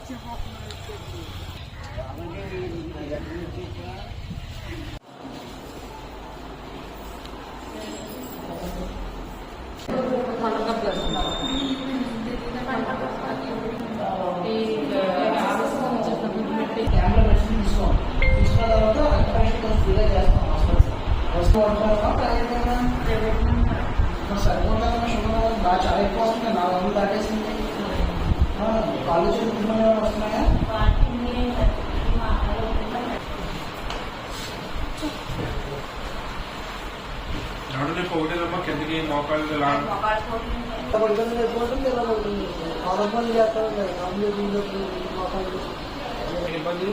బాగా చాలా ఎక్కువ వస్తున్నాయి. 400 దాటేసింది. కాళ్ళు చేతులు వస్తున్నాయా? ఒకటేదమ్మా కిందకి మోకాళ్ళు ఇలా పడుతుంది, ఎప్పుడు ఇలా పడుతుంది. ఆరోపణలు చేస్తారు మోకాళ్ళు ఇబ్బంది.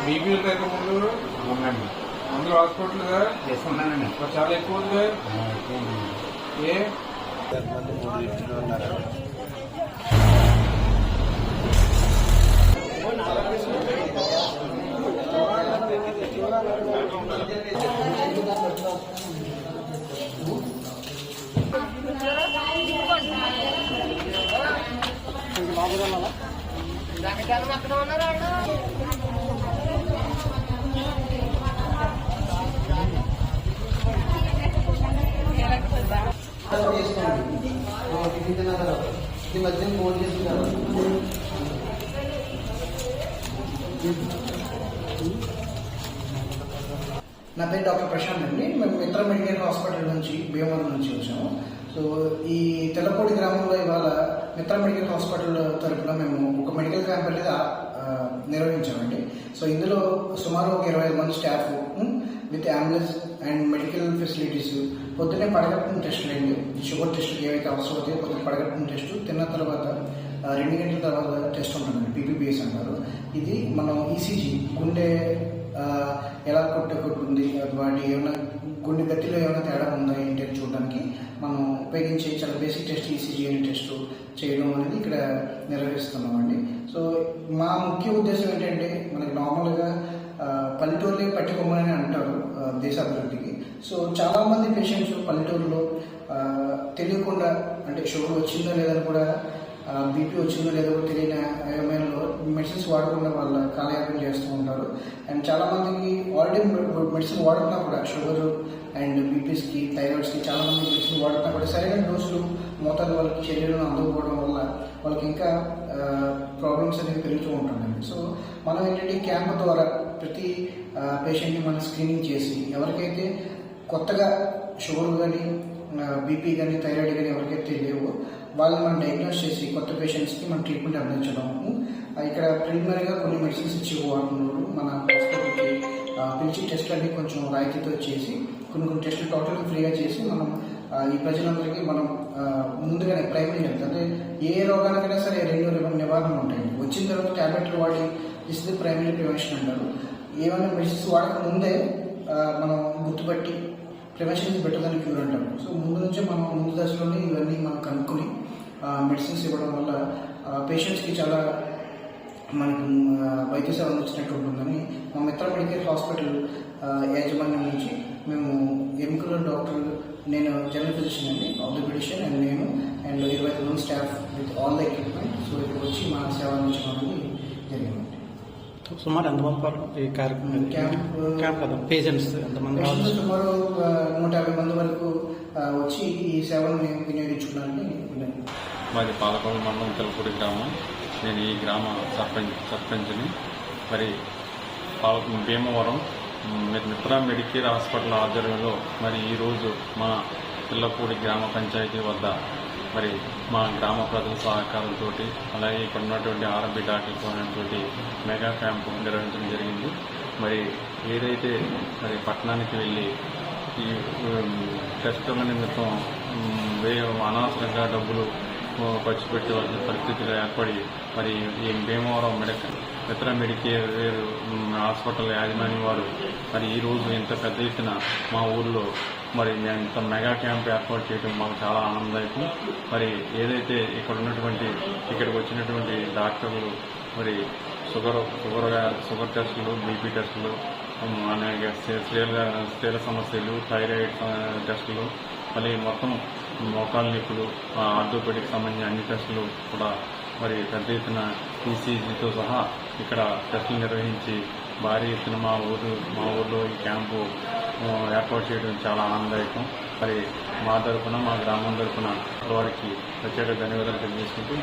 బీపీ అయితే ముందు ఉందండి. అందరూ హాస్పిటల్గా చేసుకున్నానండి. చాలా ఎక్కువ ఉందిగా. ఏ 3 లిఫ్ట్లు ఉన్నారు. ఈ మధ్య ఫోన్ చేస్తున్నారు. నా పేరు డాక్టర్ ప్రశాంత్ అండి. మేము మిత్ర మెడికల్ హాస్పిటల్ నుంచి భీమవరం నుంచి వచ్చాము. సో ఈ తెల్లపూడి గ్రామంలో ఇవాళ మిత్ర మెడికల్ హాస్పిటల్ తరఫున మేము ఒక మెడికల్ క్యాంప్ అనేది నిర్వహించామండి. సో ఇందులో సుమారు ఒక 25 మంది staff with ambulance and medical facilities. పొద్దున్నే పడగట్టుకుని టెస్టులు అండి, షుగర్ టెస్టులు ఏవైతే అవసరం అవుతాయో పొద్దున్న పడగట్టుకుని టెస్ట్, తిన్న తర్వాత 2 గంటల తర్వాత టెస్ట్ ఉంటుందండి, పీపీపీఎస్ అంటారు. ఇది మనం ఈసీజీ గుండె ఎలా కొట్టుకుంటుంది, వాటి ఏమైనా గుండె గతిలో ఏమైనా తేడా ఉందా ఏంటి అని చూడడానికి మనం ఉపయోగించే చాలా బేసిక్ టెస్ట్ ఈసీజీ అనే టెస్ట్ చేయడం అనేది ఇక్కడ నిర్వహిస్తున్నామండి. సో మా ముఖ్య ఉద్దేశం ఏంటంటే మనకి నార్మల్గా పల్లెటూరులే పట్టుకోమని అంటారు దేశాభివృద్ధికి. సో చాలామంది పేషెంట్స్ పల్లెటూరులో తెలియకుండా అంటే షుగర్ వచ్చిందో లేదని కూడా బీపీ వచ్చిందో లేదో కూడా తెలియని సమయంలో మెడిసిన్స్ వాడకుండా వాళ్ళ కాలయాపన చేస్తూ ఉంటారు. అండ్ చాలామందికి ఆల్రెడీ మెడిసిన్ వాడుతున్నా కూడా షుగర్ అండ్ బీపీస్కి థైరాయిడ్స్కి చాలామంది మెడిసిన్ వాడుతున్నా కూడా సరైన డోసులు మోతాదు వాళ్ళకి శరీరం అందుకోవడం వల్ల వాళ్ళకి ఇంకా ప్రాబ్లమ్స్ అనేవి పెరుగుతూ ఉంటుందండి. సో మనం ఏంటంటే ఈ క్యాంప్ ద్వారా ప్రతి పేషెంట్ని మనం స్క్రీనింగ్ చేసి ఎవరికైతే కొత్తగా షుగర్ కానీ బీపీ కానీ థైరాయిడ్ కానీ ఎవరికైతే లేవో వాళ్ళని మనం డయాగ్నోస్ చేసి కొత్త పేషెంట్స్కి మనం ట్రీట్మెంట్ అందించడము. ఇక్కడ ప్రిలిమినరీగా కొన్ని మెడిసిన్స్ ఇచ్చి వాడుతున్నారు. మన హాస్పిటల్కి పిలిచి టెస్టులన్నీ కొంచెం రాయితీతో చేసి కొన్ని టెస్టులు టోటల్గా ఫ్రీగా చేసి మనం ఈ ప్రజలందరికీ మనం ముందుగానే ప్రైమరీ హెల్త్ అంటే ఏ రోగానికైనా సరే 2 నివారణలు ఉంటాయి. వచ్చిన తర్వాత ట్యాబ్లెట్లు వాడి ఇస్తే ప్రైమరీ ప్రివెన్షన్ అంటారు. ఏమైనా మెడిసిన్స్ వాడక ముందే మనం గుర్తుపట్టి prevention is better than cure అంటారు. సో ముందు దశలోనే ఇవన్నీ మనం కనుక్కొని మెడిసిన్స్ ఇవ్వడం వల్ల పేషెంట్స్కి చాలా మనకు వైద్య సేవ అందించినట్టు ఉంటుందని మా మిత్ర మెడికల్ హాస్పిటల్ యాజమాన్యం నుంచి మేము ఎముకల డాక్టర్, నేను జనరల్ ఫిజిషియన్ అండి, ఆర్థోపెడిషియన్ అండ్ నేను అండ్ 25 మంది staff with all the equipment. So ఇక్కడ వచ్చి మా సేవ అందించడం జరిగింది. సుమారు ఎంతమంది ఈ కార్యక్రమం క్యాంప్ కదా పేషెంట్స్ ఎంతమంది? సుమారు 150 మంది వరకు వచ్చి ఈ సేవను వినియోగించుకున్నారని. మాది పాలకొండ మండలం తెల్లపూడి గ్రామం. నేను ఈ గ్రామ సర్పంచ్ని. మరి భీమవరం మిత్ర మెడికేర్ హాస్పిటల్ ఆధ్వర్యంలో మరి ఈరోజు మా తెల్లపూడి గ్రామ పంచాయతీ వద్ద మరి మా గ్రామ ప్రజల సహకారంతో అలాగే ఇక్కడ ఉన్నటువంటి ఆర్ఎంపీ డాక్టర్లతో మెగా క్యాంపు నిర్వహించడం జరిగింది. మరి ఏదైతే మరి పట్టణానికి వెళ్ళి ఈ టెస్టుల నిమిత్తం అనవసరంగా డబ్బులు ఖర్చు పెట్టవలసిన పరిస్థితులు ఏర్పడి మరి ఈ భీమవరం మిత్ర మెడికేర్ హాస్పిటల్ యాజమాన్యం వారు మరి ఈరోజు ఇంత పెద్ద ఎత్తున మా ఊళ్ళో మరి ఇంత మెగా క్యాంప్ ఏర్పాటు చేయడం మాకు చాలా ఆనందదాయకం. మరి ఏదైతే ఇక్కడికి వచ్చినటువంటి డాక్టర్లు మరి షుగర్ టెస్టులు, బీపీ టెస్టులు, అనేక స్త్రీల సమస్యలు, థైరాయిడ్ టెస్టులు, మళ్ళీ మొత్తం మోకాళ్ళ నొప్పులు ఆర్థోపెడిక్ సంబంధించిన అన్ని టెస్టులు కూడా మరి పెద్ద ఎత్తున ఈసీజీతో సహా ఇక్కడ టెస్టులు నిర్వహించి భారీ ఎత్తున మా ఊర్లో ఈ క్యాంపు ఏర్పాటు చేయడం చాలా ఆనందదాయకం. మరి మా తరఫున మా గ్రామం తరఫున వారికి ప్రత్యేక ధన్యవాదాలు తెలియజేసుకుంటూ